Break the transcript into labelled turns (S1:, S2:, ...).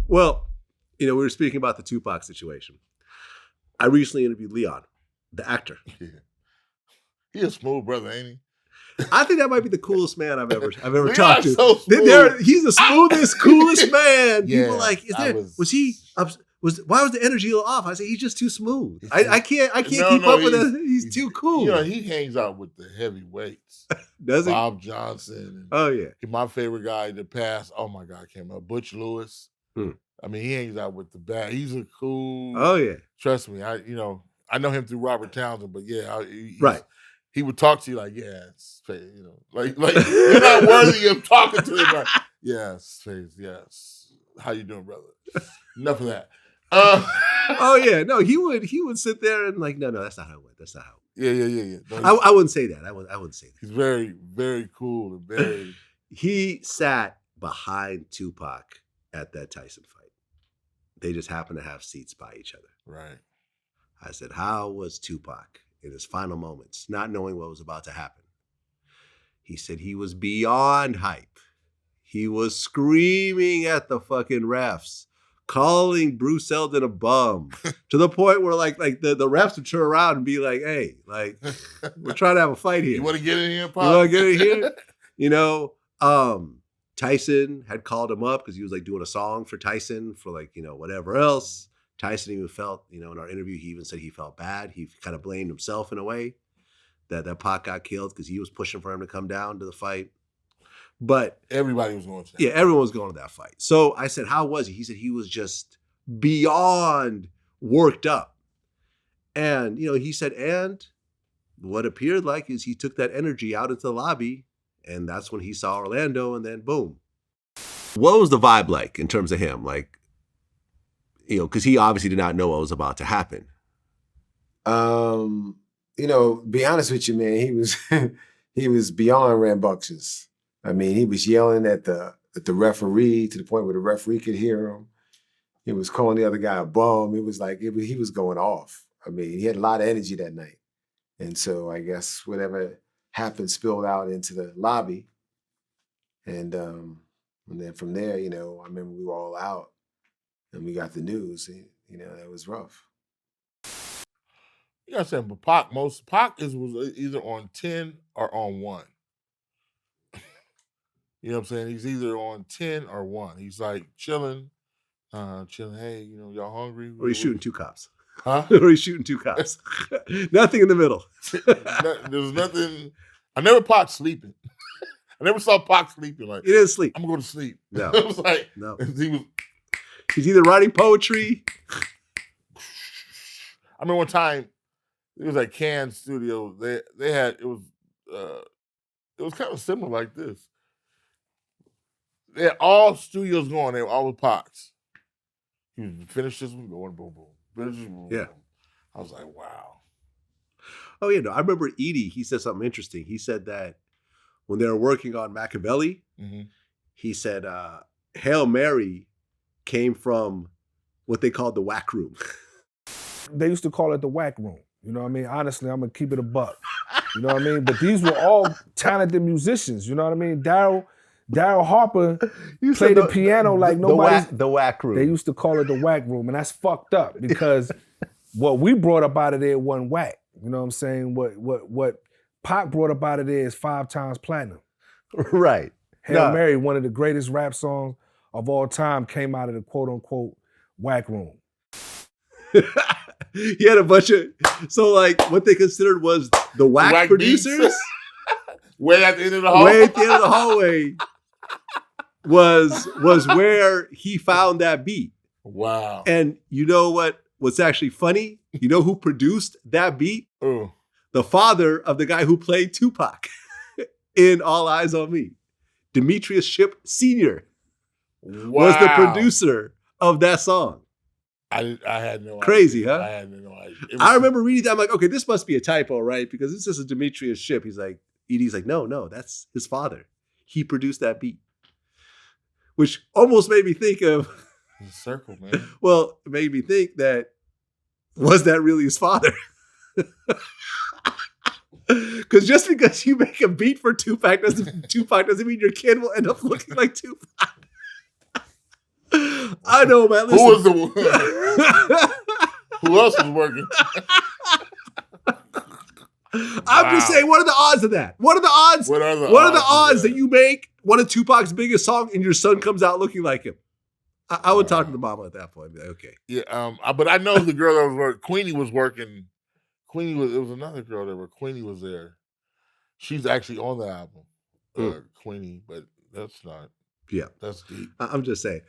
S1: Well, we were speaking about the Tupac situation. I recently interviewed Leon, the actor.
S2: Yeah. He a smooth brother, ain't he?
S1: I think that might be the coolest man I've ever
S2: Leon's
S1: talked to.
S2: so smooth.
S1: He's the smoothest, coolest man.
S2: Yeah,
S1: People are like, why was the energy a little off? I said, he's just too smooth. I can't keep up with it. He's too cool.
S2: He hangs out with the heavyweights.
S1: Does he?
S2: Bob Johnson.
S1: Oh yeah.
S2: My favorite guy in the past. Oh my God, I can't remember. Butch Lewis. I mean, he hangs out with the bad. He's a cool.
S1: Oh yeah.
S2: Trust me, I know him through Robert Townsend, but yeah,
S1: right.
S2: He would talk to you like, yeah, it's like you're not worthy of talking to him. Like, yes, yes. How you doing, brother? Enough of that.
S1: Oh yeah, no, he would sit there and like, no, that's not how it went. That's not how.
S2: Yeah. No,
S1: I wouldn't say that. I wouldn't say that.
S2: He's very, very cool and very.
S1: He sat behind Tupac at that Tyson fight. They just happened to have seats by each other.
S2: Right.
S1: I said, how was Tupac in his final moments, not knowing what was about to happen? He said he was beyond hype. He was screaming at the fucking refs, calling Bruce Seldon a bum, to the point where like the refs would turn around and be like, hey, like, we're trying to have a fight here.
S2: You want to get in here, Pop?
S1: You want to get in here? Tyson had called him up because he was like doing a song for Tyson for like, whatever else. Tyson even felt, in our interview, he even said he felt bad. He kind of blamed himself in a way that Pac got killed because he was pushing for him to come down to the fight. But
S2: everybody was going to that.
S1: Yeah, everyone was going to that fight. So I said, how was he? He said he was just beyond worked up. And, he said, and what appeared like is he took that energy out into the lobby, and that's when he saw Orlando, and then boom. What was the vibe like in terms of him? Like, because he obviously did not know what was about to happen.
S3: Be honest with you, man, he was beyond rambunctious. I mean, he was yelling at the referee to the point where the referee could hear him. He was calling the other guy a bum. It was like he was going off. I mean, he had a lot of energy that night. And so I guess whatever happened spilled out into the lobby. And then from there, I remember we were all out and we got the news. And, that was rough.
S2: You gotta say, but Pac was either on 10 or on 1. You know what I'm saying? He's either on 10 or 1. He's like chilling. Hey, y'all hungry?
S1: Or he's shooting 2 cops.
S2: Huh?
S1: Or he's shooting 2 cops. Nothing in the middle.
S2: There was nothing. I never Pac sleeping. I never saw Pac sleeping. Like,
S1: he didn't sleep.
S2: I'm going to sleep.
S1: No.
S2: It was like,
S1: no.
S2: He's
S1: either writing poetry.
S2: I remember one time, it was at Cannes Studio. They had, it was kind of similar like this. They had all studios going. They were all with Pacs. He was finish this one, going boom, boom. Finish this one,
S1: yeah.
S2: Boom. I was like, wow.
S1: Oh, yeah. No, I remember Edie, he said something interesting. He said that when they were working on Machiavelli, he said Hail Mary came from what they called the whack room.
S4: They used to call it the whack room. You know what I mean? Honestly, I'm going to keep it a buck. You know what I mean? But these were all talented musicians. You know what I mean? Daryl Harper played the piano like nobody.
S1: The whack room.
S4: They used to call it the whack room, and that's fucked up because what we brought up out of there wasn't whack. You know what I'm saying? What Pac brought up out of there is 5 times platinum.
S1: Right.
S4: Hail Mary, one of the greatest rap songs of all time, came out of the quote unquote whack room.
S1: He had a bunch of, so like what they considered was the whack producers.
S2: Way at the end of the hallway.
S1: Way at the end of the hallway was where he found that beat.
S2: Wow.
S1: And you know what's actually funny? You know who produced that beat?
S2: Ooh.
S1: The father of the guy who played Tupac in All Eyes on Me. Demetrius Shipp Jr. was the producer of that song.
S2: I had no idea.
S1: Crazy, huh?
S2: I had no idea.
S1: I remember reading that. I'm like, okay, this must be a typo, right? Because this is a Demetrius Shipp. He's like, Edie's like, no, that's his father. He produced that beat. Which almost made me think of...
S2: The circle, man.
S1: Well, it made me think that, was that really his father? Because just because you make a beat for Tupac doesn't mean your kid will end up looking like Tupac. I know, man.
S2: Who was
S1: Listen.
S2: the Who else was working?
S1: I'm just saying, what are the odds of that? What are the odds?
S2: What are the
S1: odds that you make one of Tupac's biggest songs and your son comes out looking like him? I would talk to the mama at that point. Be like, okay.
S2: Yeah, but I know the girl that was working. Queenie was working. It was another girl that were. Queenie was there. She's actually on the album, Queenie, but that's not.
S1: Yeah.
S2: That's deep.
S1: I'm just saying.